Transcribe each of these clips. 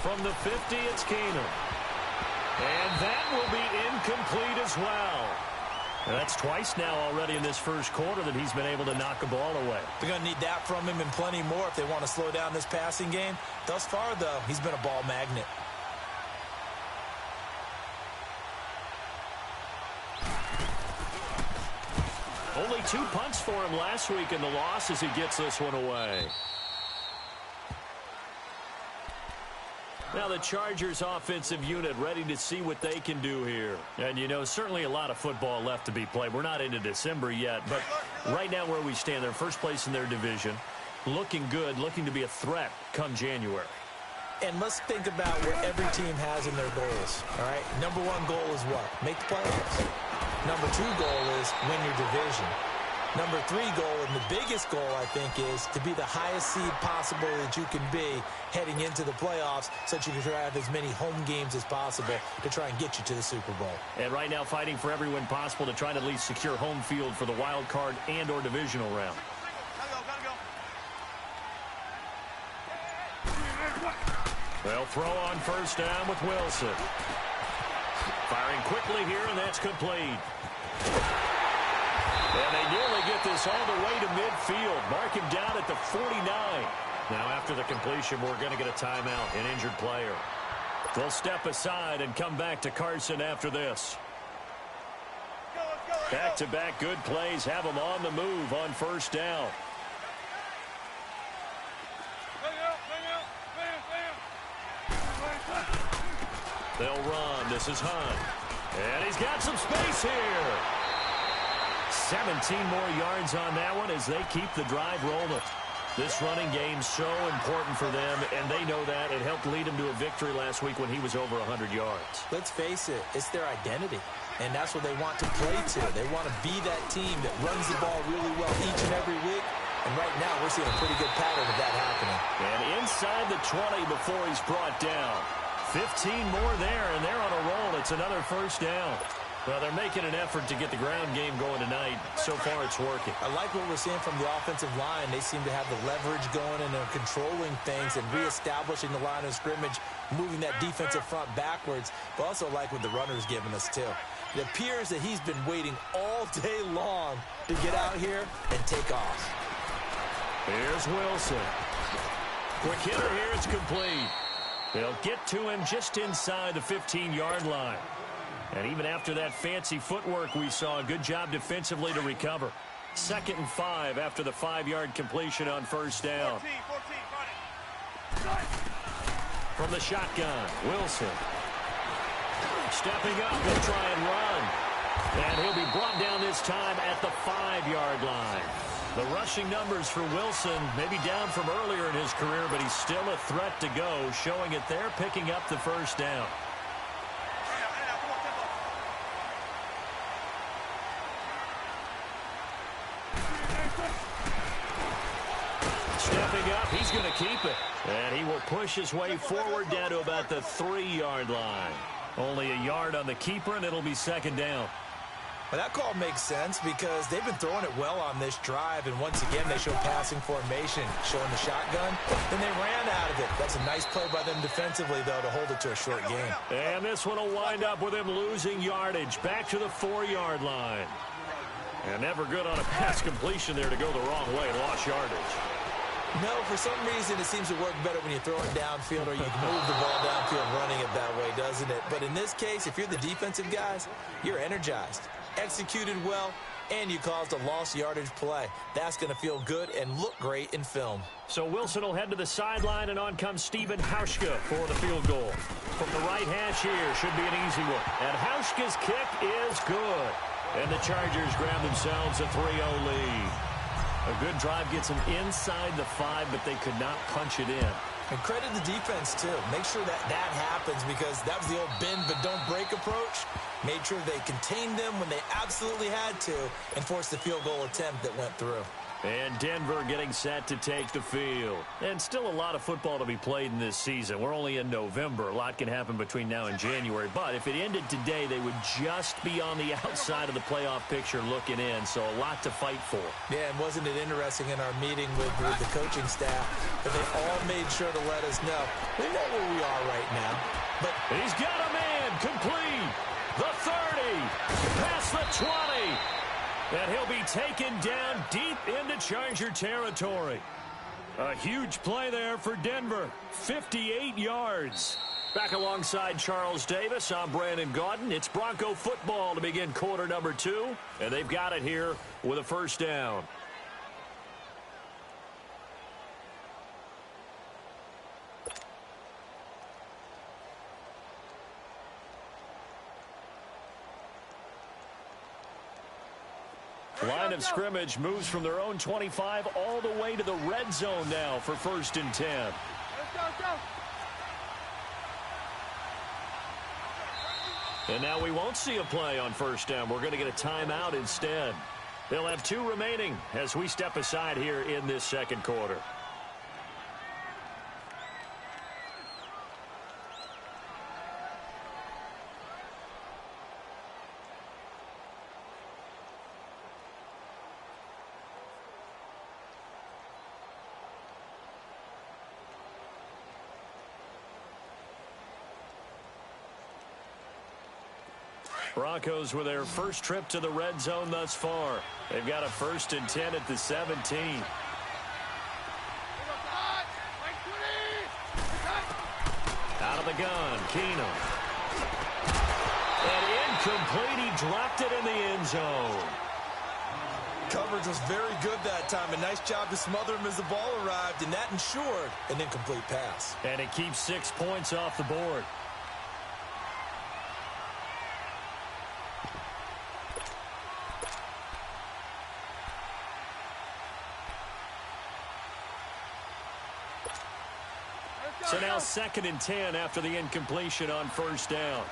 From the 50, it's Keenum. And that will be incomplete as well. That's twice now already in this first quarter that he's been able to knock a ball away. They're going to need that from him and plenty more if they want to slow down this passing game. Thus far, though, he's been a ball magnet. Only 2 punts for him last week in the loss as he gets this one away. Now the Chargers offensive unit ready to see what they can do here. And, you know, certainly a lot of football left to be played. We're not into December yet, but right now where we stand, they're first place in their division. Looking good, looking to be a threat come January. And let's think about what every team has in their goals, all right? Number 1 goal is what? Make the playoffs. Number 2 goal is win your division. Number 3 goal, and the biggest goal, I think, is to be the highest seed possible that you can be heading into the playoffs so that you can try to have as many home games as possible to try and get you to the Super Bowl. And right now fighting for every win possible to try to at least secure home field for the wild card and or divisional round. They'll throw on first down with Wilson. Firing quickly here, and that's complete. And they nearly get this all the way to midfield. Mark him down at the 49. Now after the completion, we're going to get a timeout, an injured player. They'll step aside and come back to Carson after this. Back-to-back good plays have them on the move on first down. They'll run. This is Hunt. And he's got some space here. 17 more yards on that one as they keep the drive rolling. This running game's so important for them, and they know that. It helped lead him to a victory last week when he was over 100 yards. Let's face it, it's their identity, and that's what they want to play to. They want to be that team that runs the ball really well each and every week, and right now we're seeing a pretty good pattern of that happening. And inside the 20 before he's brought down. 15 more there, and they're on a roll. It's another first down. Well, they're making an effort to get the ground game going tonight. So far, it's working. I like what we're seeing from the offensive line. They seem to have the leverage going, and they're controlling things and reestablishing the line of scrimmage, moving that defensive front backwards. But also like what the runner's giving us, too. It appears that he's been waiting all day long to get out here and take off. Here's Wilson. Quick hitter here. It's complete. They'll get to him just inside the 15-yard line. And even after that fancy footwork we saw, a good job defensively to recover. 2nd and 5 after the 5-yard completion on first down. 14, from the shotgun, Wilson. Stepping up, he'll try and run. And he'll be brought down this time at the 5-yard line. The rushing numbers for Wilson maybe down from earlier in his career, but he's still a threat to go, showing it there, picking up the first down. Stepping up, he's going to keep it. And he will push his way forward down to about the 3-yard line. Only a yard on the keeper, and it'll be 2nd down. Well, that call makes sense because they've been throwing it well on this drive, and once again they show passing formation, showing the shotgun. Then they ran out of it. That's a nice play by them defensively, though, to hold it to a short game. And this one will wind up with him losing yardage back to the 4-yard line. And never good on a pass completion there to go the wrong way. Lost yardage. No, for some reason it seems to work better when you throw it downfield or you can move the ball downfield running it that way, doesn't it? But in this case, if you're the defensive guys, you're energized, executed well, and you caused a lost yardage play. That's going to feel good and look great in film. So Wilson will head to the sideline, and on comes Stephen Hauschka for the field goal. From the right hash here, should be an easy one. And Hauschka's kick is good. And the Chargers grab themselves a 3-0 lead. A good drive gets them inside the 5, but they could not punch it in. And credit the defense, too. Make sure that happens because that was the old bend but don't break approach. Made sure they contained them when they absolutely had to and forced the field goal attempt that went through. And Denver getting set to take the field. And still a lot of football to be played in this season. We're only in November. A lot can happen between now and January. But if it ended today, they would just be on the outside of the playoff picture looking in. So a lot to fight for. Yeah, and wasn't it interesting in our meeting with the coaching staff that they all made sure to let us know we know where we are right now. But he's got a man complete. The 30. Past the 20. And he'll be taken down deep into Charger territory. A huge play there for Denver. 58 yards. Back alongside Charles Davis, I'm Brandon Gaudin. It's Bronco football to begin quarter number 2. And they've got it here with a first down. Line of scrimmage moves from their own 25 all the way to the red zone now for 1st and 10. Let's go. And now we won't see a play on 1st down. We're going to get a timeout instead. They'll have 2 remaining as we step aside here in this second quarter. Broncos with their first trip to the red zone thus far. They've got a 1st and 10 at the 17. Out of the gun, Keenum. And incomplete, he dropped it in the end zone. coverage was very good that time. A nice job to smother him as the ball arrived, and that ensured an incomplete pass. And it keeps 6 points off the board. So now 2nd and 10 after the incompletion on 1st down.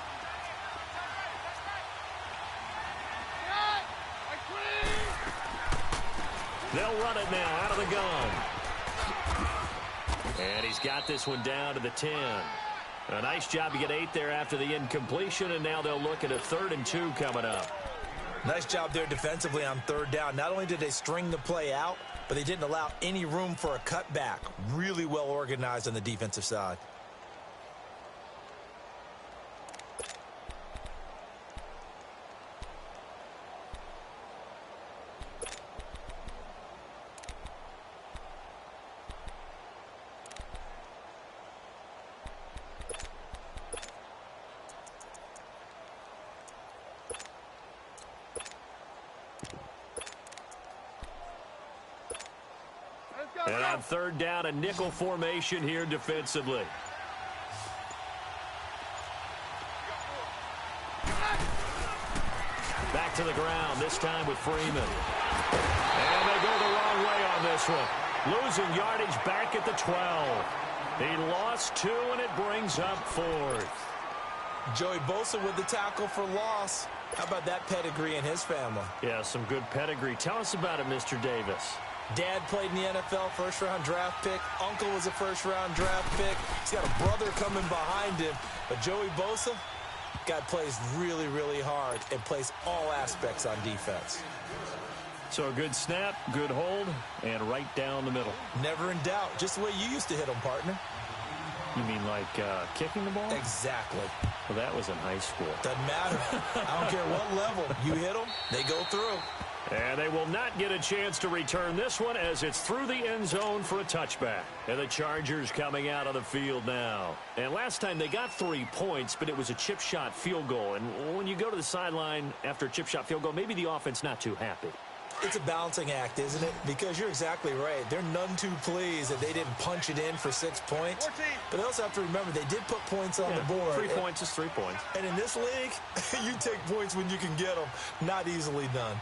They'll run it now out of the gun. And he's got this one down to the 10. A nice job to get 8 there after the incompletion, and now they'll look at a 3rd and 2 coming up. Nice job there defensively on 3rd down. Not only did they string the play out, but they didn't allow any room for a cutback. Really well organized on the defensive side. And on 3rd down, a nickel formation here defensively. Back to the ground, this time with Freeman. And they go the wrong way on this one. Losing yardage back at the 12. He lost 2, and it brings up 4th. Joey Bosa with the tackle for loss. How about that pedigree in his family? Yeah, some good pedigree. Tell us about it, Mr. Davis. Dad played in the NFL, first-round draft pick. Uncle was a first-round draft pick. He's got a brother coming behind him. But Joey Bosa, guy plays really, really hard and plays all aspects on defense. So a good snap, good hold, and right down the middle. Never in doubt. Just the way you used to hit him, partner. You mean like kicking the ball? Exactly. Well, that was in high school. Doesn't matter. I don't care what level. You hit them, they go through. And they will not get a chance to return this one as it's through the end zone for a touchback. And the Chargers coming out of the field now. And last time they got 3 points, but it was a chip shot field goal. And when you go to the sideline after a chip shot field goal, maybe the offense not too happy. It's a balancing act, isn't it? Because you're exactly right. They're none too pleased that they didn't punch it in for 6 points. 14. But they also have to remember they did put points on the board. 3 points is 3 points. And in this league, you take points when you can get them. Not easily done.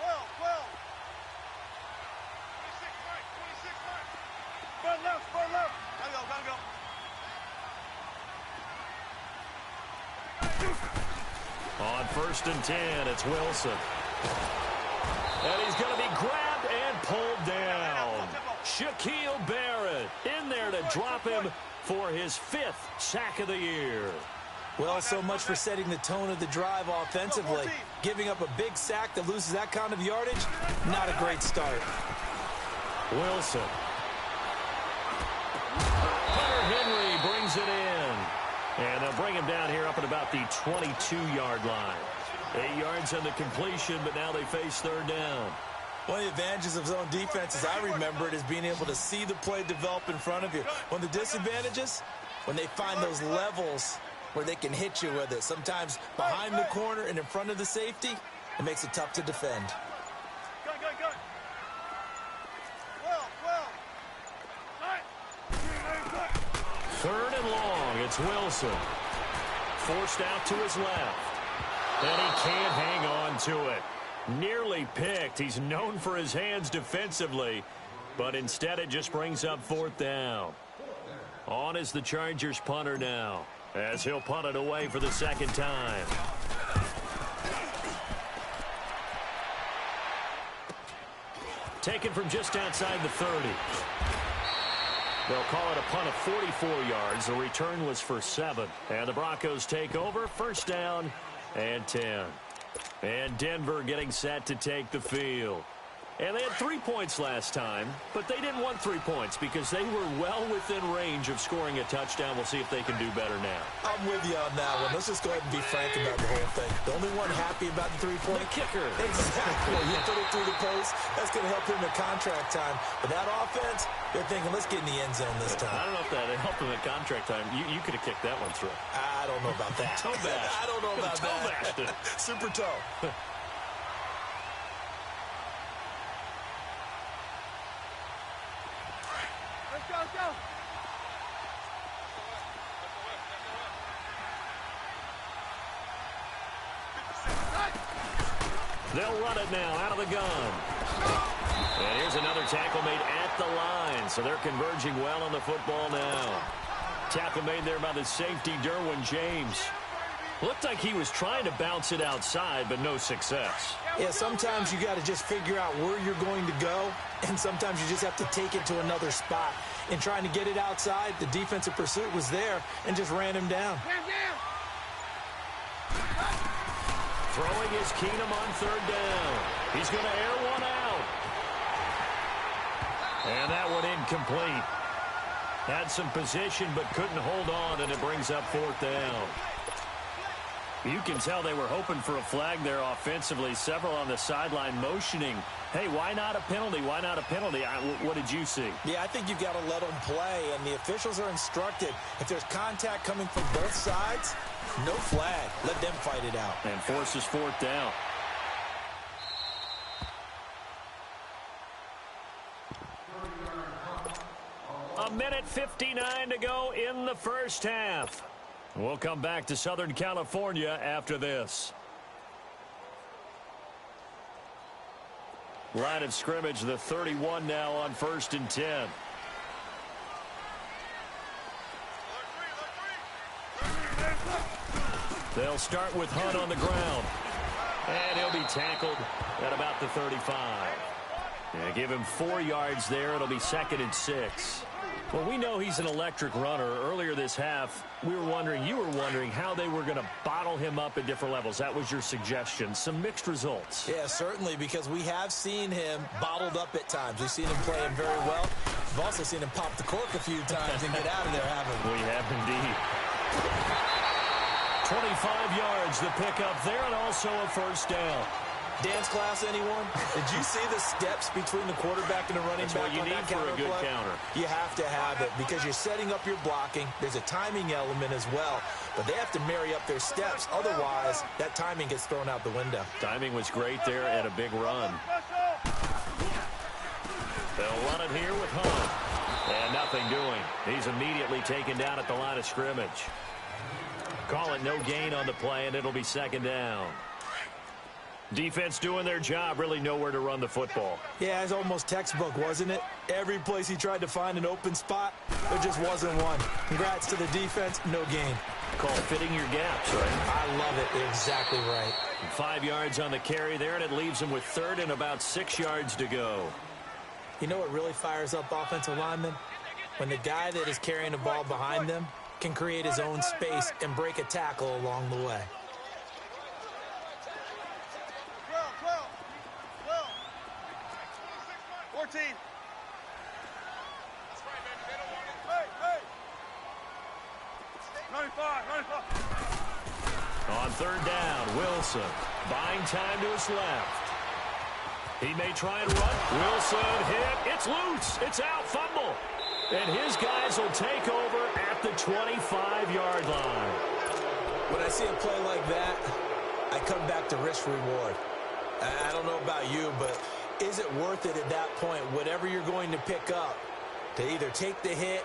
12. 26, Mike. Spread left. Gotta go. On 1st and 10, it's Wilson. And he's going to be grabbed and pulled down. Shaquille Barrett in there to drop him for his 5th sack of the year. Well, so much for setting the tone of the drive offensively. Giving up a big sack that loses that kind of yardage, not a great start. Wilson. Hunter Henry brings it in. And they'll bring him down here up at about the 22-yard line. 8 yards on the completion, but now they face 3rd down. One of the advantages of zone defense, as I remember it, is being able to see the play develop in front of you. One of the disadvantages, when they find those levels where they can hit you with it. Sometimes behind the corner and in front of the safety, it makes it tough to defend. Go. Well. 3rd and long, it's Wilson. Forced out to his left. And he can't hang on to it. Nearly picked. He's known for his hands defensively, but instead it just brings up 4th down. On is the Chargers punter now, as he'll punt it away for the 2nd time. Taken from just outside the 30. They'll call it a punt of 44 yards. The return was for 7. And the Broncos take over. 1st down and 10. And Denver getting set to take the field. And they had 3 points last time, but they didn't want 3 points because they were well within range of scoring a touchdown. We'll see if they can do better now. I'm with you on that one. Let's just go ahead and be frank about the whole thing. The only one happy about the 3-point? The kicker. Exactly. You put it through the post. That's going to help him in contract time. But that offense, they're thinking, let's get in the end zone this time. I don't know if that helped him at contract time. You could have kicked that one through. I don't know about that. Toe bash. I don't know about toe bashed it. Super toe. Go. They'll run it now out of the gun. And here's another tackle made at the line. So they're converging well on the football now. Tackle made there by the safety, Derwin James. Looked like he was trying to bounce it outside, but no success. Yeah, sometimes you got to just figure out where you're going to go, and sometimes you just have to take it to another spot. In trying to get it outside, the defensive pursuit was there and just ran him down. Throwing is Keenum on 3rd down. He's going to air one out. And that one incomplete. Had some position but couldn't hold on, and it brings up 4th down. You can tell they were hoping for a flag there offensively. Several on the sideline motioning, hey, why not a penalty? Why not a penalty? What did you see? Yeah, I think you've got to let them play, and the officials are instructed. If there's contact coming from both sides, no flag. Let them fight it out. And forces 4th down. A minute 59 to go in the 1st half. We'll come back to Southern California after this. Line of scrimmage, the 31 now on 1st and 10. They'll start with Hunt on the ground. And he'll be tackled at about the 35. Yeah, give him 4 yards there. It'll be 2nd and 6. Well, we know he's an electric runner. Earlier this half, you were wondering how they were going to bottle him up at different levels. That was your suggestion. Some mixed results. Yeah, certainly, because we have seen him bottled up at times. We've seen him playing very well. We've also seen him pop the cork a few times and get out of there, haven't we? We have indeed. 25 yards, the pickup there, and also a 1st down. Dance class, anyone? Did you see the steps between the quarterback and the running back on that counter play? That's what you need for a good counter. You have to have it because you're setting up your blocking. There's a timing element as well, but they have to marry up their steps. Otherwise, that timing gets thrown out the window. Timing was great there and a big run. They'll run it here with Hunt. And nothing doing. He's immediately taken down at the line of scrimmage. Call it no gain on the play, and it'll be 2nd down. Defense doing their job, really nowhere to run the football. Yeah, it's almost textbook, wasn't it? Every place he tried to find an open spot, there just wasn't one. Congrats to the defense, no gain. Call fitting your gaps, right? I love it. They're exactly right. 5 yards on the carry there, and it leaves him with third and about 6 yards to go. You know what really fires up offensive linemen? When the guy that is carrying the ball behind them can create his own space and break a tackle along the way. 14. That's right, baby. They don't want it. Hey, hey. 95. On third down, Wilson buying time to his left. He may try and run. Wilson hit. It's loose. It's out. Fumble. And his guys will take over at the 25-yard line. When I see a play like that, I come back to risk-reward. I don't know about you, but is it worth it at that point, whatever you're going to pick up, to either take the hit,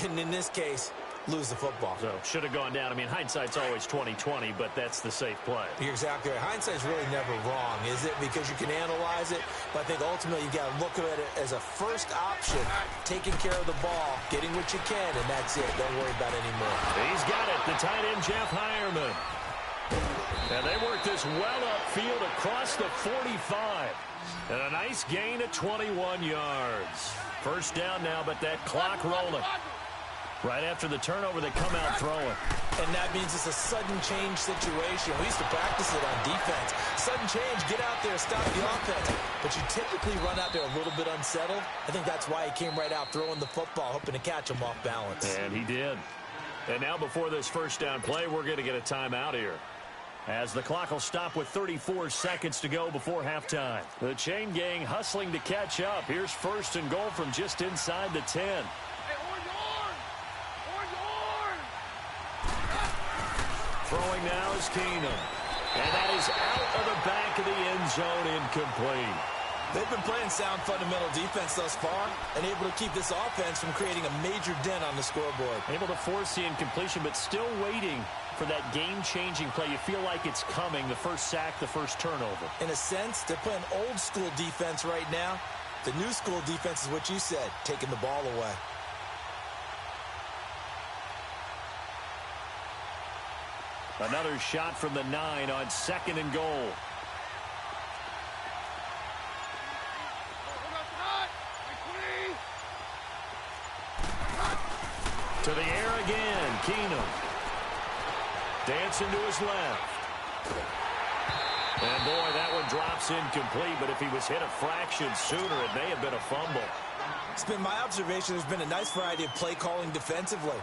and in this case, lose the football? So, should have gone down. I mean, hindsight's always 20/20, but that's the safe play. You're exactly right. Hindsight's really never wrong, is it? Because you can analyze it, but I think ultimately you got to look at it as a first option, taking care of the ball, getting what you can, and that's it. Don't worry about it anymore. He's got it, the tight end, Jeff Heuerman. And they work this well upfield across the 45. And a nice gain of 21 yards. First down now, but that clock rolling. Right after the turnover, they come out throwing. And that means it's a sudden change situation. We used to practice it on defense. Sudden change, get out there, stop the offense. But you typically run out there a little bit unsettled. I think that's why he came right out throwing the football, hoping to catch him off balance. And he did. And now before this first down play, we're going to get a timeout here, as the clock will stop with 34 seconds to go before halftime. The chain gang hustling to catch up. Here's first and goal from just inside the 10. Throwing now is Keenum. And that is out of the back of the end zone, incomplete. They've been playing sound fundamental defense thus far and able to keep this offense from creating a major dent on the scoreboard. Able to force the incompletion, but still waiting for that game-changing play. You feel like it's coming, the first sack, the first turnover. In a sense, they're playing old-school defense right now. The new-school defense is what you said, taking the ball away. Another shot from the 9 on second and goal. To the air again, Keenum. Dancing to his left. And boy, that one drops incomplete, but if he was hit a fraction sooner, it may have been a fumble. It's been my observation there's been a nice variety of play calling defensively.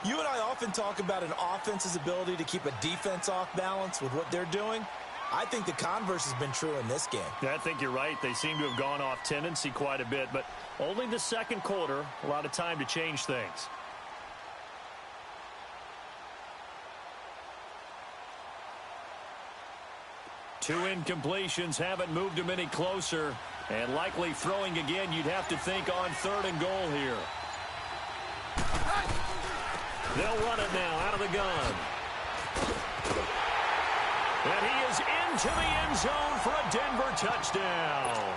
You and I often talk about an offense's ability to keep a defense off balance with what they're doing. I think the converse has been true in this game. Yeah, I think you're right. They seem to have gone off tendency quite a bit, but only the second quarter, a lot of time to change things. Two incompletions haven't moved him any closer, and likely throwing again, you'd have to think on third and goal here. They'll run it now out of the gun. And he is into the end zone for a Denver touchdown.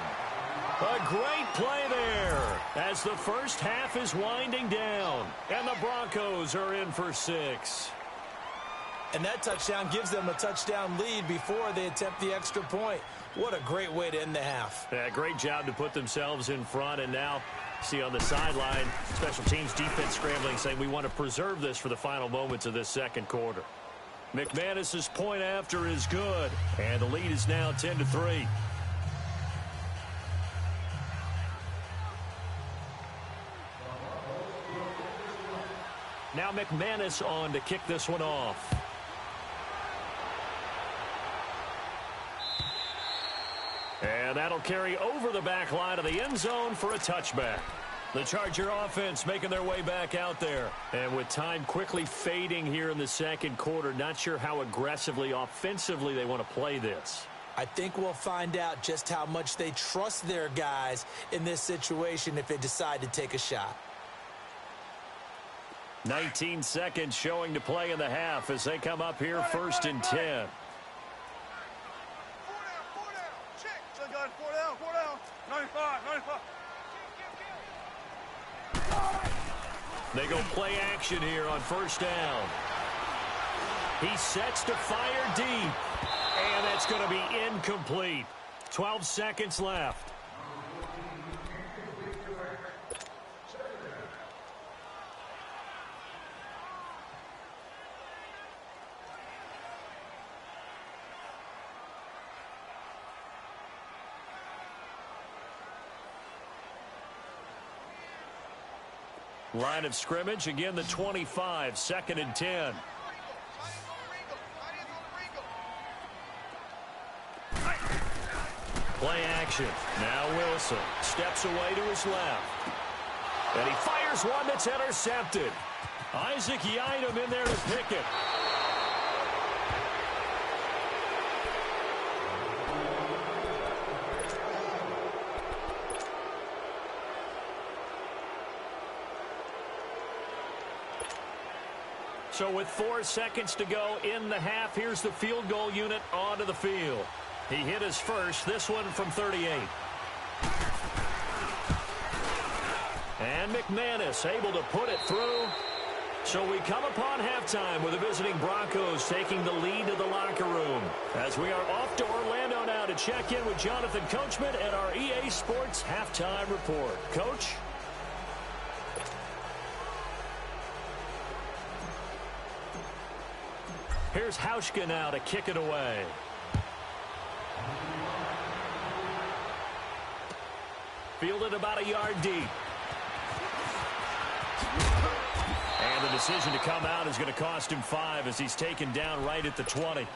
A great play there as the first half is winding down, and the Broncos are in for 6. And that touchdown gives them a touchdown lead before they attempt the extra point. What a great way to end the half. Yeah, great job to put themselves in front, and now see on the sideline, special teams defense scrambling, saying we want to preserve this for the final moments of this second quarter. McManus's point after is good, and the lead is now 10-3. Now McManus on to kick this one off. And that'll carry over the back line of the end zone for a touchback. The Charger offense making their way back out there. And with time quickly fading here in the second quarter, not sure how aggressively, offensively they want to play this. I think we'll find out just how much they trust their guys in this situation if they decide to take a shot. 19 seconds showing to play in the half as they come up here first and 10. guys. Four down. 95, 95. They go play action here on first down. He sets to fire deep. And that's going to be incomplete. 12 seconds left. Line of scrimmage, again the 25, 2nd and 10. Play action. Now Wilson steps away to his left. And he fires one that's intercepted. Isaac Yiadom in there to pick it. So with 4 seconds to go in the half, here's the field goal unit onto the field. He hit his first, this one from 38. And McManus able to put it through. So we come upon halftime with the visiting Broncos taking the lead to the locker room. As we are off to Orlando now to check in with Jonathan Coachman at our EA Sports Halftime Report. Coach? Here's Hauschka now to kick it away. Fielded about a yard deep. And the decision to come out is going to cost him 5 as he's taken down right at the 20.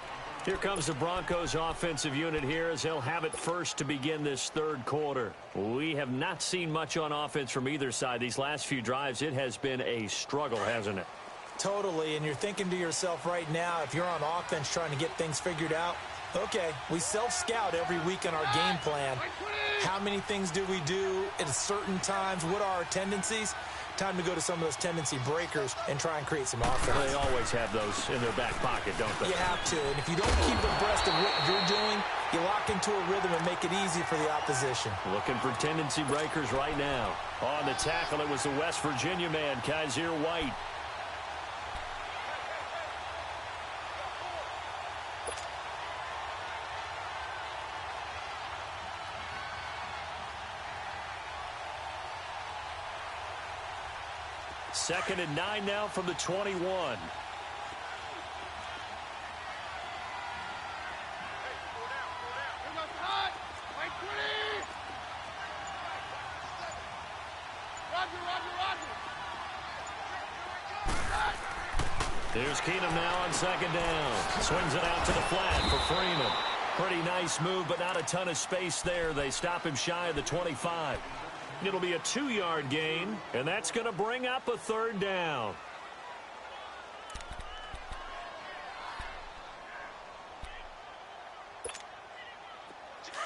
Here comes the Broncos offensive unit here as they'll have it first to begin this third quarter. We have not seen much on offense from either side. These last few drives, it has been a struggle, hasn't it? Totally, and you're thinking to yourself right now, if you're on offense trying to get things figured out, okay, we self-scout every week in our game plan. How many things do we do at certain times? What are our tendencies? Time to go to some of those tendency breakers and try and create some offense. They always have those in their back pocket, don't they? You have to, and if you don't keep abreast of what you're doing, you lock into a rhythm and make it easy for the opposition. Looking for tendency breakers right now. On the tackle, it was the West Virginia man, Kaiser White. Second and 9 now from the 21. Here's Keenum now on second down. Swings it out to the flat for Freeman. Pretty nice move, but not a ton of space there. They stop him shy of the 25. It'll be a 2-yard gain, and that's going to bring up a third down.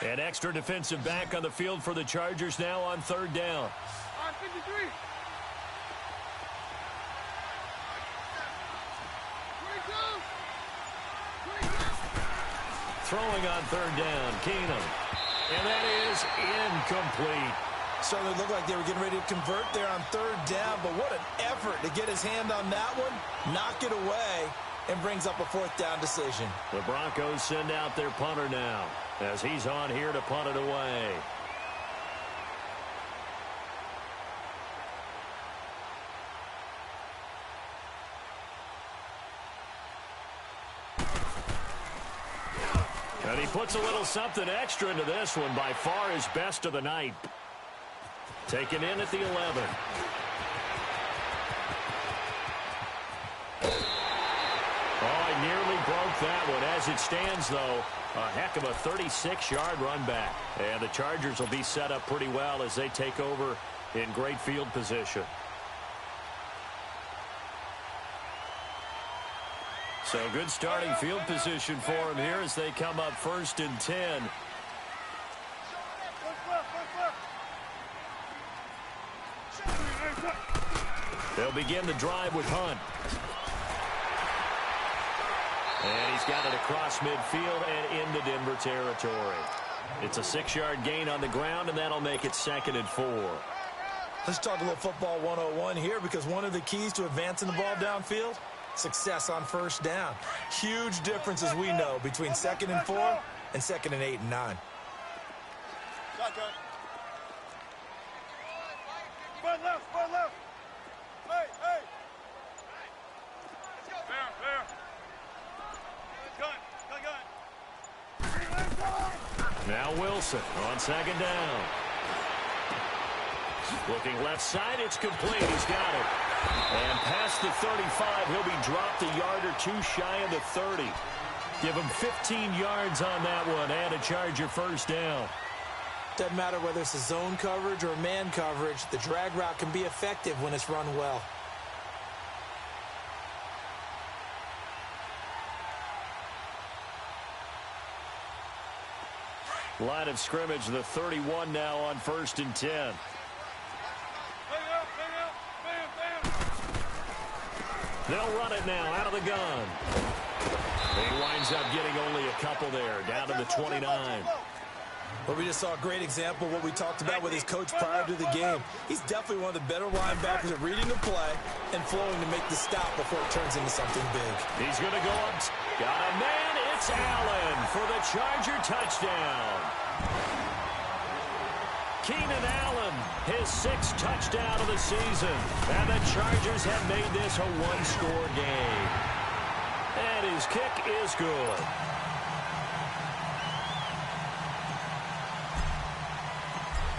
An extra defensive back on the field for the Chargers now on third down. On 53. 22. Throwing on third down, Keenum. And that is incomplete. Certainly looked like they were getting ready to convert there on third down, but what an effort to get his hand on that one, knock it away, and brings up a fourth down decision. The Broncos send out their punter now as he's on here to punt it away. And he puts a little something extra into this one, by far his best of the night. Taken in at the 11. Oh, he nearly broke that one. As it stands, though, a heck of a 36-yard run back. And the Chargers will be set up pretty well as they take over in great field position. So good starting field position for him here as they come up 1st and 10. They'll begin the drive with Hunt. And he's got it across midfield and into Denver territory. It's a 6-yard gain on the ground, and that'll make it 2nd and 4. Let's talk a little football 101 here, because one of the keys to advancing the ball downfield, success on first down. Huge difference, as we know, between 2nd and 4 and 2nd and 8 and 9. Shotgun. Spread left, spread left. Hey, hey. Fair, fair. Gun. Now Wilson on 2nd down. Looking left side, it's complete. He's got it. And past the 35, he'll be dropped a yard or two shy of the 30. Give him 15 yards on that one and a Charger first down. Doesn't matter whether it's a zone coverage or man coverage, the drag route can be effective when it's run well. Line of scrimmage, the 31 now on 1st and 10. They'll run it now out of the gun. He winds up getting only a couple there, down to the 29. Well, we just saw a great example of what we talked about with his coach prior to the game. He's definitely one of the better linebackers at reading the play and flowing to make the stop before it turns into something big. He's going to go up. Got a man. It's Allen for the Charger touchdown. Keenan Allen, his 6th touchdown of the season. And the Chargers have made this a one-score game. And his kick is good.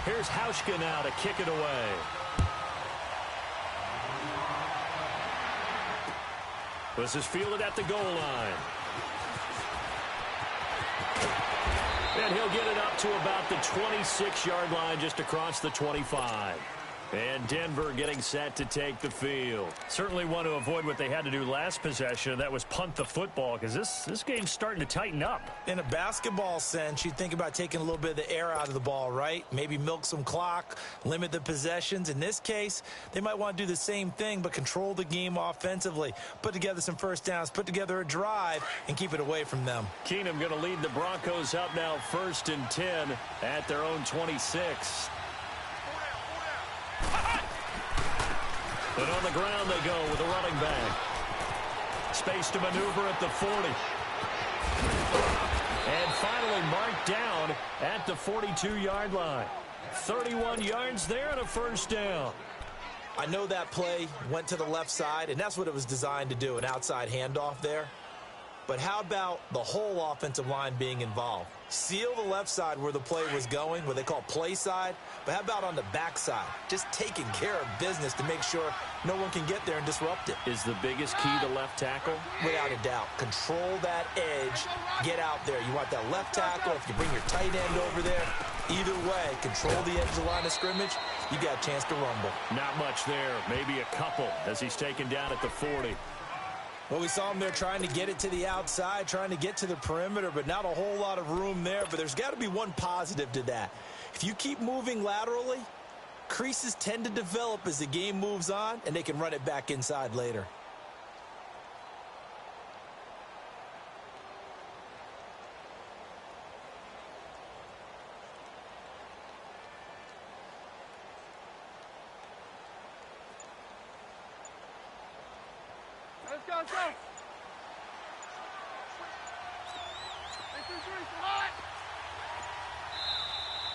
Here's Hauschka now to kick it away. This is fielded at the goal line. And he'll get it up to about the 26-yard line, just across the 25. And Denver getting set to take the field. Certainly want to avoid what they had to do last possession, and that was punt the football, because this game's starting to tighten up. In a basketball sense, you think about taking a little bit of the air out of the ball, right? Maybe milk some clock, limit the possessions. In this case, they might want to do the same thing, but control the game offensively. Put together some first downs, put together a drive, and keep it away from them. Keenum going to lead the Broncos up now 1st and 10 at their own 26. But on the ground they go with a running back. Space to maneuver at the 40. And finally marked down at the 42-yard line. 31 yards there and a first down. I know that play went to the left side, and that's what it was designed to do, an outside handoff there. But how about the whole offensive line being involved? Seal the left side where the play was going, what they call play side. But how about on the back side? Just taking care of business to make sure no one can get there and disrupt it. Is the biggest key the left tackle? Without a doubt. Control that edge. Get out there. You want that left tackle. If you bring your tight end over there, either way, control the edge of the line of scrimmage. You got a chance to rumble. Not much there. Maybe a couple as he's taken down at the 40. Well, we saw him there trying to get it to the outside, trying to get to the perimeter, but not a whole lot of room there. But there's got to be one positive to that. If you keep moving laterally, creases tend to develop as the game moves on, and they can run it back inside later. Let's go, let's go. 3, 2, 3, come on.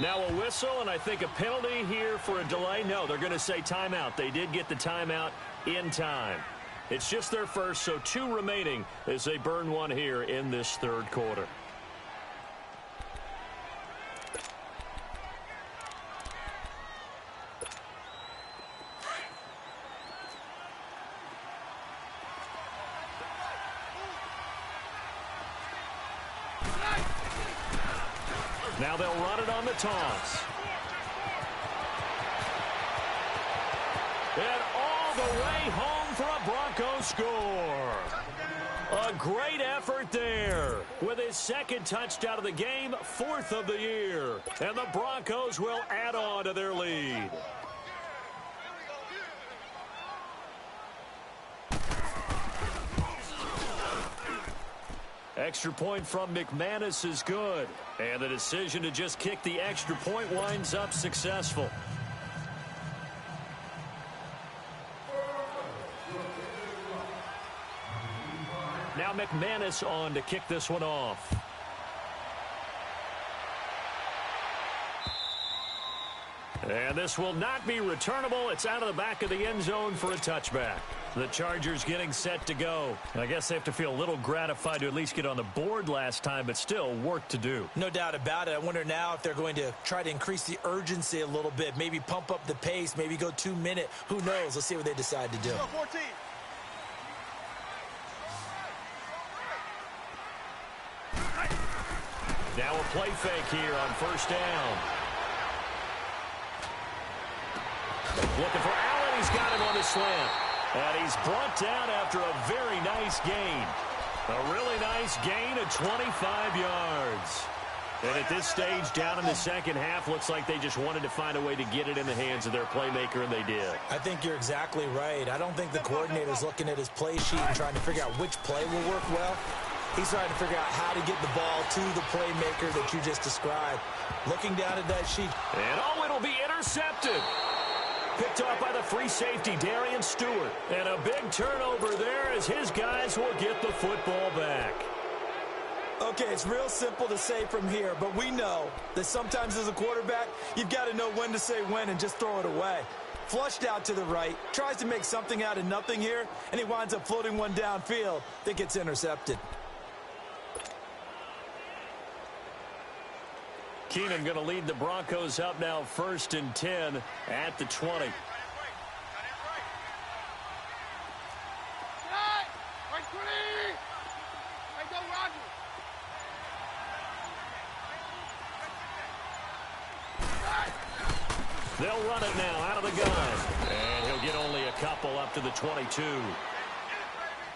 Now a whistle, and I think a penalty here for a delay. No, they're going to say timeout. They did get the timeout in time. It's just their first, so 2 remaining as they burn one here in this 3rd quarter. Now they'll run it on the toss. And all the way home for a Broncos score. A great effort there with his 2nd touchdown of the game, 4th of the year. And the Broncos will add on to their lead. Extra point from McManus is good. And the decision to just kick the extra point winds up successful. Now McManus on to kick this one off. And this will not be returnable. It's out of the back of the end zone for a touchback. The Chargers getting set to go. I guess they have to feel a little gratified to at least get on the board last time, but still work to do. No doubt about it. I wonder now if they're going to try to increase the urgency a little bit, maybe pump up the pace, maybe go 2-minute. Who knows? Let's see what they decide to do. 14. Now a play fake here on first down. Looking for Allen. He's got him on the slant. And he's brought down after a very nice gain. A really nice gain of 25 yards. And at this stage, down in the second half, looks like they just wanted to find a way to get it in the hands of their playmaker, and they did. I think you're exactly right. I don't think the coordinator's looking at his play sheet and trying to figure out which play will work well. He's trying to figure out how to get the ball to the playmaker that you just described. Looking down at that sheet. And oh, it'll be intercepted. Picked off by the free safety, Darian Stewart. And a big turnover there as his guys will get the football back. Okay, it's real simple to say from here, but we know that sometimes as a quarterback, you've got to know when to say when and just throw it away. Flushed out to the right, tries to make something out of nothing here, and he winds up floating one downfield that gets intercepted. Keenum going to lead the Broncos up now 1st and 10 at the 20. They'll run it now out of the gun. And he'll get only a couple up to the 22.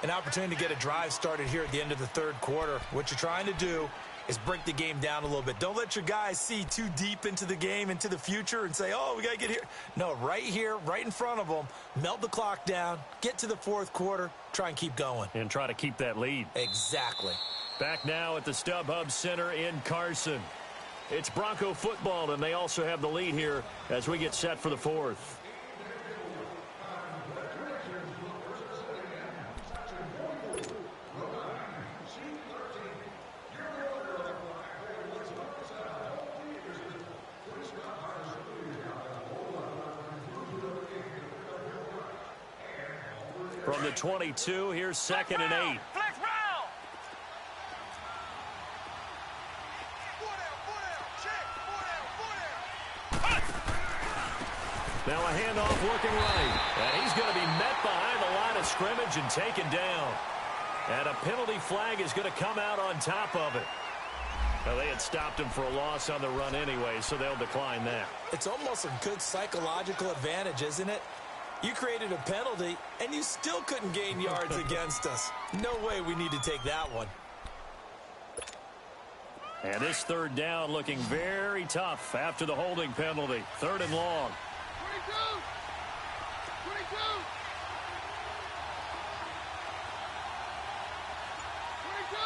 An opportunity to get a drive started here at the end of the third quarter. What you're trying to do is break the game down a little bit. Don't let your guys see too deep into the game, into the future, and say, oh, we got to get here. No, right here, right in front of them, melt the clock down, get to the fourth quarter, try and keep going. And try to keep that lead. Exactly. Back now at the StubHub Center in Carson. It's Bronco football, and they also have the lead here as we get set for the fourth. From the 22, here's 2nd and 8. Flex round. Now a handoff looking right. And he's going to be met behind the line of scrimmage and taken down. And a penalty flag is going to come out on top of it. Now, they had stopped him for a loss on the run anyway, so they'll decline that. It's almost a good psychological advantage, isn't it? You created a penalty, and you still couldn't gain yards against us. No way we need to take that one. And this third down looking very tough after the holding penalty. 3rd and long. 22. 22. 22.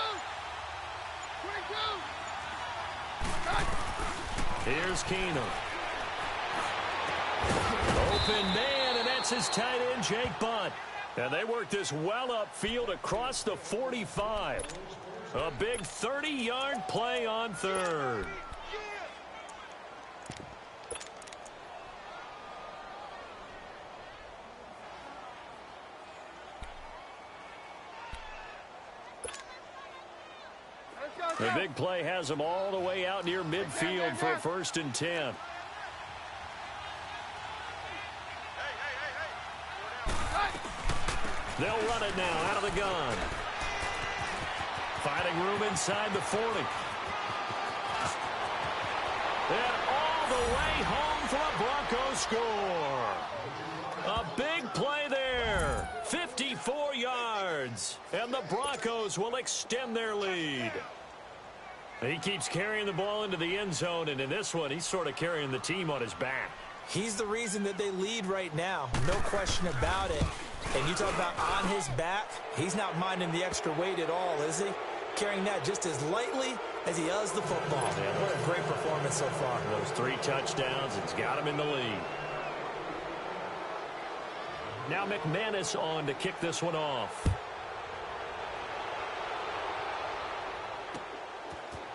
22. Here's Keenum. Open man, and that's his tight end, Jake Butt. And they work this well upfield across the 45. A big 30-yard play on 3rd. The big play has them all the way out near midfield for a 1st and 10. They'll run it now out of the gun. Finding room inside the 40. And all the way home for a Bronco score. A big play there. 54 yards. And the Broncos will extend their lead. He keeps carrying the ball into the end zone, and in this one, he's sort of carrying the team on his back. He's the reason that they lead right now. No question about it. And you talk about on his back, he's not minding the extra weight at all, is he? carrying that just as lightly as he does the football. Yeah. What a great performance so far. Those 3 touchdowns, it's got him in the lead. Now McManus on to kick this one off.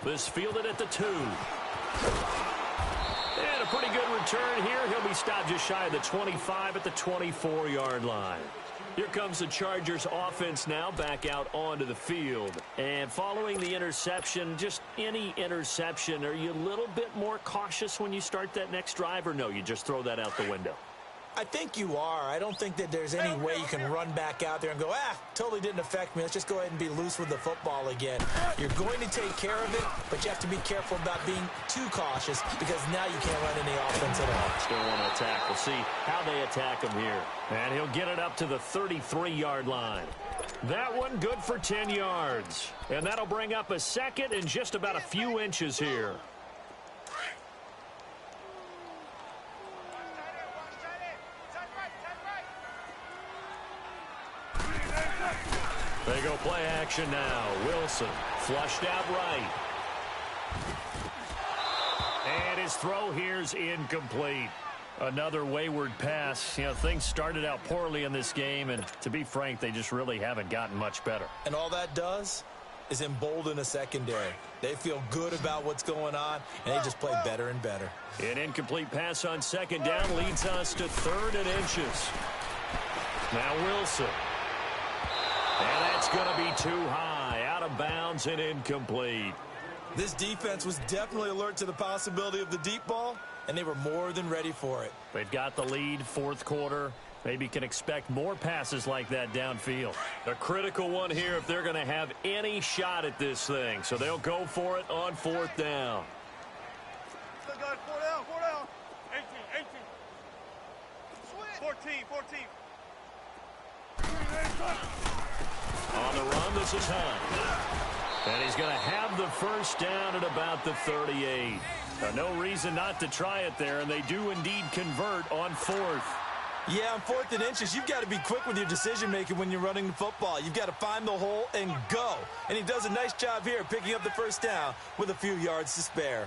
This fielded at the 2. And a pretty good return here. He'll be stopped just shy of the 25 at the 24-yard line. Here comes the Chargers offense now back out onto the field. And following the interception, just any interception, are you a little bit more cautious when you start that next drive, or no, you just throw that out the window? I think you are. I don't think that there's any way you can run back out there and go, totally didn't affect me. Let's just go ahead and be loose with the football again. You're going to take care of it, but you have to be careful about being too cautious because now you can't run any offense at all. Still want to attack. We'll see how they attack him here. And he'll get it up to the 33-yard line. That one good for 10 yards. And that'll bring up a second and just about a few inches here. They go play action now. Wilson flushed out right. And his throw here's incomplete. Another wayward pass. You know, things started out poorly in this game, and to be frank, they just really haven't gotten much better. And all that does is embolden a secondary. They feel good about what's going on, and they just play better and better. An incomplete pass on second down leads us to 3rd and inches. Now Wilson. And that's going to be too high, out of bounds and incomplete. This defense was definitely alert to the possibility of the deep ball, and they were more than ready for it. They've got the lead, 4th quarter. Maybe can expect more passes like that downfield. A critical one here if they're going to have any shot at this thing. So they'll go for it on 4th down. Still got 4 down, 4 down. 18, 18. 14. On the run, this is Hunt. And he's going to have the first down at about the 38. No reason not to try it there, and they do indeed convert on 4th. Yeah, on 4th and inches, you've got to be quick with your decision-making when you're running the football. You've got to find the hole and go. And he does a nice job here picking up the first down with a few yards to spare.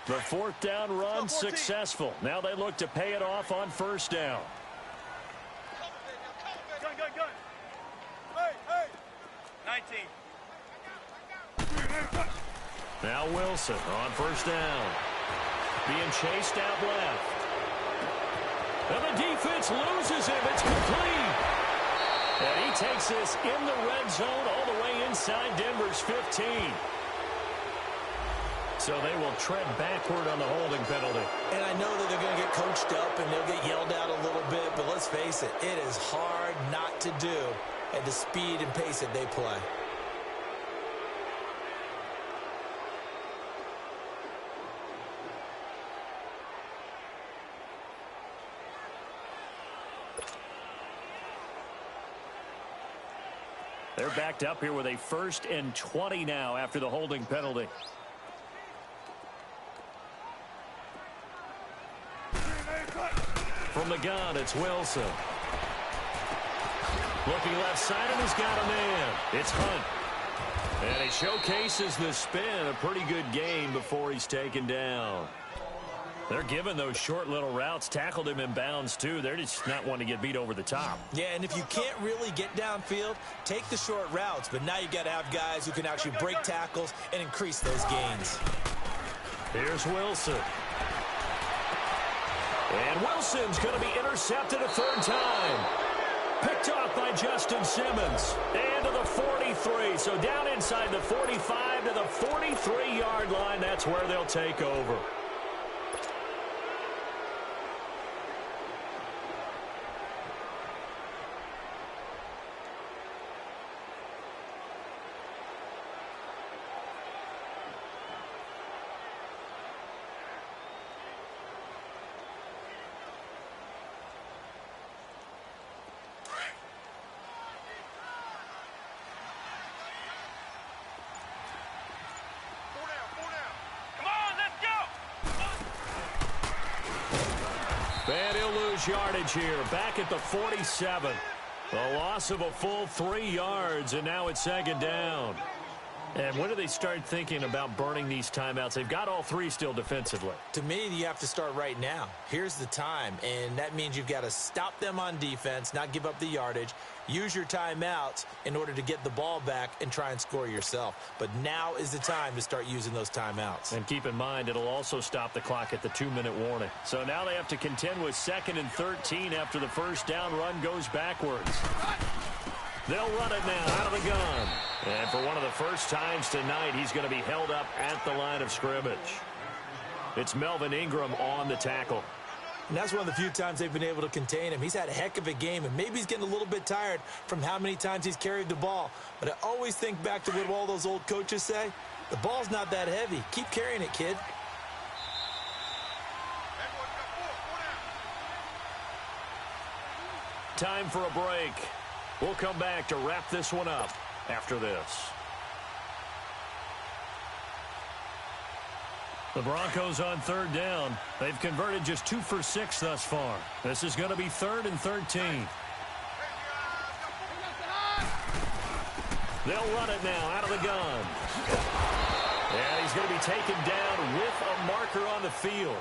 The 4th down run successful. Now they look to pay it off on 1st down. Gun. Hey. 19. Now Wilson on 1st down. Being chased out left. And the defense loses him. It's complete. And he takes this in the red zone all the way inside Denver's 15. So they will tread backward on the holding penalty. And I know that they're going to get coached up and they'll get yelled out a little bit, but let's face it, it is hard not to do at the speed and pace that they play. They're backed up here with a 1st and 20 now after the holding penalty. From the gun, it's Wilson. Looking left side, and he's got a man. It's Hunt. And he showcases the spin. A pretty good game before he's taken down. They're giving those short little routes. Tackled him in bounds, too. They're just not wanting to get beat over the top. Yeah, and if you can't really get downfield, take the short routes. But now you've got to have guys who can actually break tackles and increase those gains. Here's Wilson. And Wilson's going to be intercepted a 3rd time. Picked off by Justin Simmons. And to the 43. So down inside the 45 to the 43-yard line. That's where they'll take over. lose yardage here. Back at the 47. A loss of a full 3 yards, and now it's second down. And when do they start thinking about burning these timeouts? They've got all 3 still defensively. To me, you have to start right now. Here's the time, and that means you've got to stop them on defense, not give up the yardage, use your timeouts in order to get the ball back and try and score yourself. But now is the time to start using those timeouts. And keep in mind, it'll also stop the clock at the 2-minute warning. So now they have to contend with 2nd and 13 after the first down run goes backwards. They'll run it now out of the gun. And for one of the first times tonight, he's going to be held up at the line of scrimmage. It's Melvin Ingram on the tackle. And that's one of the few times they've been able to contain him. He's had a heck of a game, and maybe he's getting a little bit tired from how many times he's carried the ball. But I always think back to what all those old coaches say. The ball's not that heavy. Keep carrying it, kid. Time for a break. We'll come back to wrap this one up after this. The Broncos on 3rd down. They've converted just 2 for 6 thus far. This is going to be 3rd and 13. They'll run it now out of the gun. And he's going to be taken down with a marker on the field.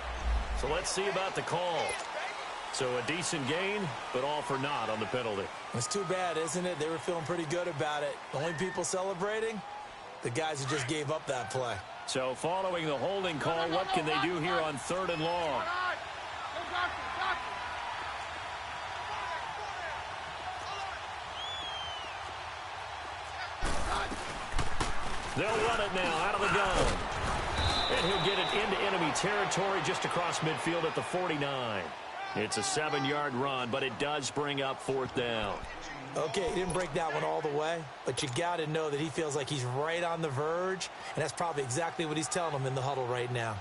So let's see about the call. So a decent gain, but all for naught on the penalty. It's too bad, isn't it? They were feeling pretty good about it. The only people celebrating, the guys who just gave up that play. So following the holding call, what can they do here on 3rd and long? They'll run it now out of the gun. And he'll get it into enemy territory just across midfield at the 49. It's a 7-yard run, but it does bring up 4th down. Okay, he didn't break that one all the way, but you got to know that he feels like he's right on the verge, and that's probably exactly what he's telling them in the huddle right now.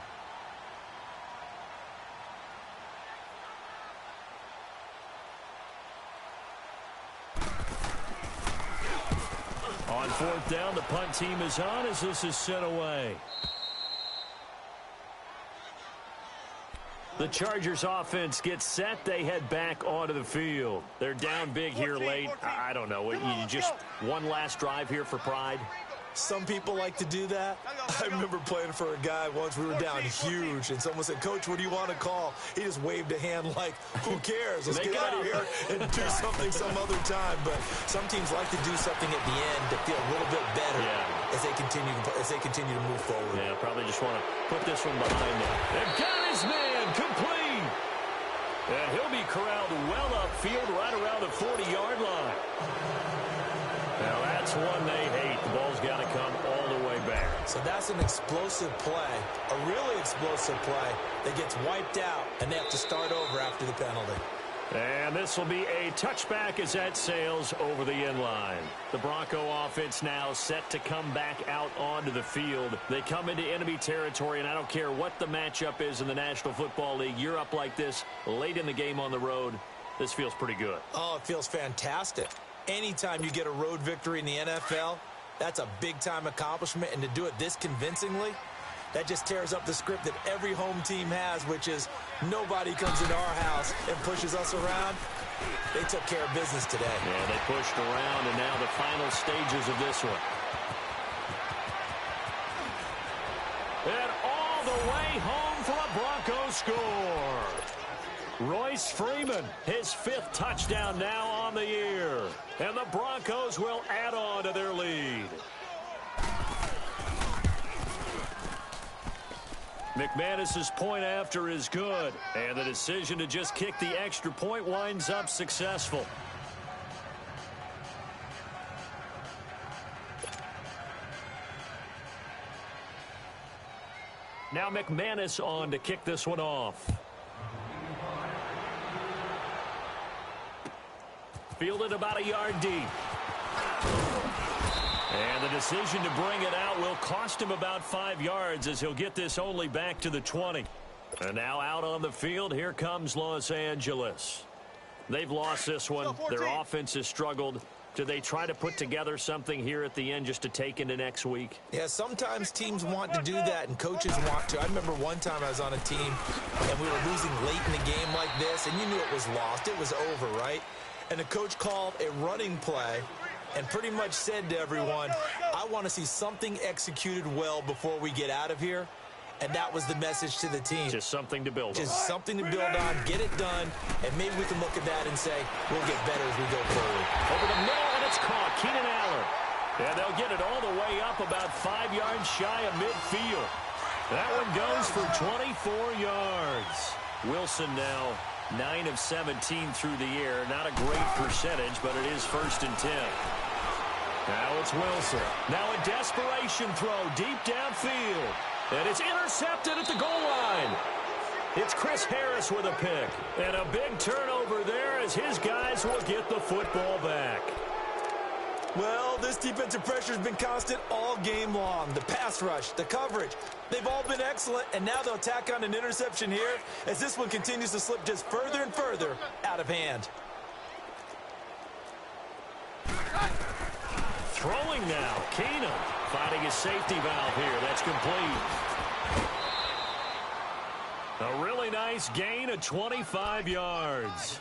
On 4th down, the punt team is on as this is sent away. The Chargers offense gets set. They head back onto the field. They're down big here late. I don't know. You just one last drive here for pride? Some people like to do that. I remember playing for a guy once. We were down huge, and someone said, "Coach, what do you want to call?" He just waved a hand like, "Who cares? Let's get out of here and do something some other time." But some teams like to do something at the end to feel a little bit better as they continue to move forward. Yeah, probably just want to put this one behind them. They've got his man complete. And he'll be corralled well upfield right around the 40-yard line. Now that's one they hate. The ball's got to come all the way back. So that's an explosive play, a really explosive play that gets wiped out, and they have to start over after the penalty. And this will be a touchback as that sails over the end line. The Bronco offense now set to come back out onto the field. They come into enemy territory, and I don't care what the matchup is in the National Football League. You're up like this late in the game on the road. This feels pretty good. Oh, it feels fantastic. Anytime you get a road victory in the NFL, that's a big-time accomplishment, and to do it this convincingly, that just tears up the script that every home team has, which is nobody comes into our house and pushes us around. They took care of business today. Yeah, they pushed around, and now the final stages of this one. And all the way home for a Bronco score. Royce Freeman, his 5th touchdown now on the year. And the Broncos will add on to their lead. McManus's point after is good, and the decision to just kick the extra point winds up successful. Now McManus on to kick this one off. Fielded about a yard deep. And the decision to bring it out will cost him about 5 yards as he'll get this only back to the 20. And now out on the field, here comes Los Angeles. They've lost this one. Their offense has struggled. Do they try to put together something here at the end just to take into next week? Yeah, sometimes teams want to do that and coaches want to. I remember one time I was on a team and we were losing late in the game like this, and you knew it was lost. It was over, right? And the coach called a running play and pretty much said to everyone, I want to see something executed well before we get out of here. And that was the message to the team. Just something to build on. Just something to build on, get it done, and maybe we can look at that and say, we'll get better as we go forward. Over the middle, and it's caught. Keenan Allen. And they'll get it all the way up about 5 yards shy of midfield. That one goes for 24 yards. Wilson now 9 of 17 through the air. Not a great percentage, but it is 1st and 10. Now it's Wilson. Now a desperation throw deep downfield. And it's intercepted at the goal line. It's Chris Harris with a pick. And a big turnover there as his guys will get the football back. Well, this defensive pressure has been constant all game long. The pass rush, the coverage, they've all been excellent. And now they'll tack on an interception here as this one continues to slip just further and further out of hand. Throwing now, Keenum finding his safety valve here. That's complete. A really nice gain of 25 yards.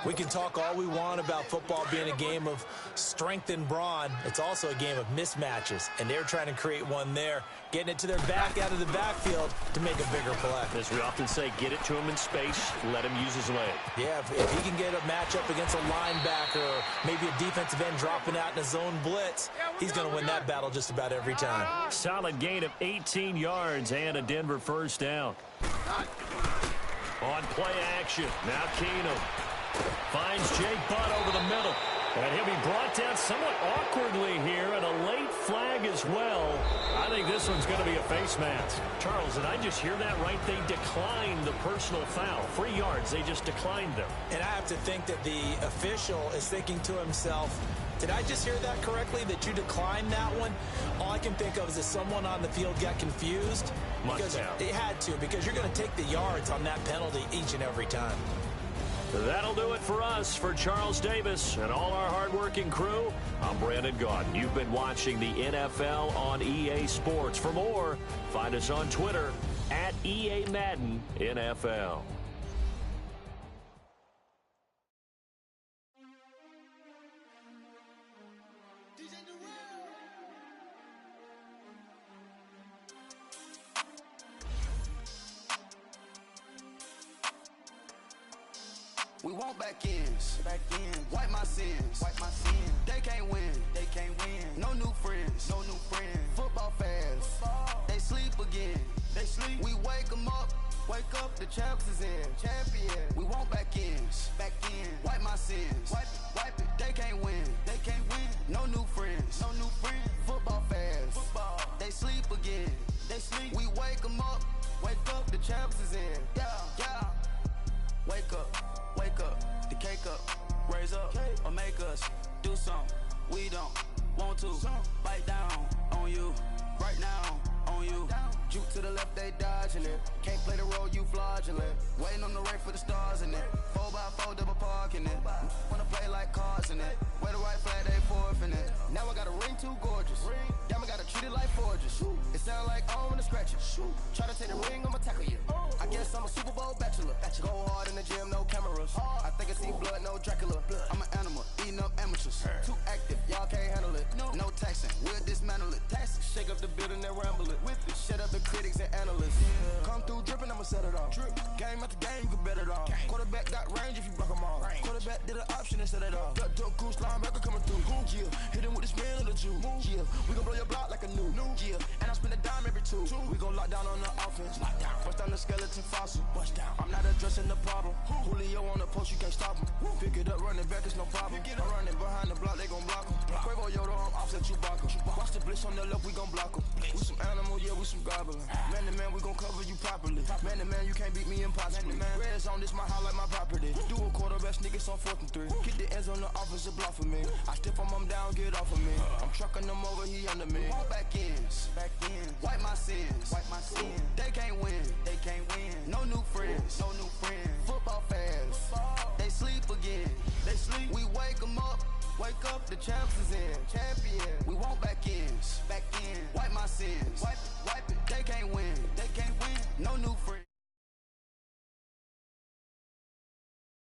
We can talk all we want about football being a game of strength and brawn. It's also a game of mismatches, and they're trying to create one there, getting it to their back out of the backfield to make a bigger play. As we often say, get it to him in space, let him use his leg. Yeah, if he can get a matchup against a linebacker or maybe a defensive end dropping out in a zone blitz, he's going to win that battle just about every time. Solid gain of 18 yards and a Denver first down. On play action, now Keenum finds Jake Butt over the middle. And he'll be brought down somewhat awkwardly here, and a late flag as well. I think this one's going to be a face mask. Charles, did I just hear that right? They declined the personal foul. 3 yards, they just declined them. And I have to think that the official is thinking to himself, did I just hear that correctly, that you declined that one? All I can think of is that someone on the field got confused. Must have. They had to, because you're going to take the yards on that penalty each and every time. That'll do it for us. For Charles Davis and all our hardworking crew, I'm Brandon Gaudin. You've been watching the NFL on EA Sports. For more, find us on Twitter at EA Madden NFL. We want back ends. Wipe my sins. They can't win. No new friends. Football fans. They sleep again. We wake them up. The champs is in. We want back ends. Wipe my sins. Wipe it. They can't win. No new friends. Football fans. They sleep again. We wake them up. The champs is in. Yeah. Wake up, the cake up, raise up, or make us do something we don't want to. Bite down on you, right now on you. Juke to the left, they dodging it. Can't play the role, you fraudulent. Waiting on the rain for the stars in it. 4x4 double parking it. Wanna play like cards in it. Where the right flag, they forfeit it. Now I got a ring too gorgeous. Damn, I gotta treat it like forges. It sound like I'm in the scratcher. Try to take the ring, I'ma tackle you. I guess I'm a Super Bowl bachelor. Go hard in the gym, no cameras. I think I see blood, no Dracula. I'm an animal, eating up amateurs. Too active, y'all can't handle it. No taxing, we'll dismantle it. Shake up the building and ramble it. Shut up the critics and analysts. Come through dripping, I'ma set it off. Game after game, you can bet it off. Quarterback got range if you block them all. Quarterback did an option and set it off. Duck goose linebacker coming through. Yeah, hit him with the spin of the Jew. Yeah, we gon' blow your block like a new. Yeah, and I spend a dime every two. We gon' lock down on the offense. Bust down the skeleton fossil. I'm not addressing the problem. Julio on the post, you can't stop him. Pick it up, running back, it's no problem. I'm running behind the block, they gon' block him. Quavo Yoda, I'm offset Chewbacca. Watch the blitz on the left, we gon' block him. We some animal, yeah, we some gobbler. Man to man, we gon' cover you properly. Man to man, you can't beat me impossibly. Red zone, this my house like my property. Do a quarterback sneakers on 4th and 3. Get the ends on the offensive block for me. I step on him down, get off of me. I'm trucking them over, he under me. Back ends. Wipe my sins. They can't win. No new friends. Football fans. They sleep again. We wake them up. Wake up, the champs is in. Champion. We want back ends. Back in. Wipe my sins. Wipe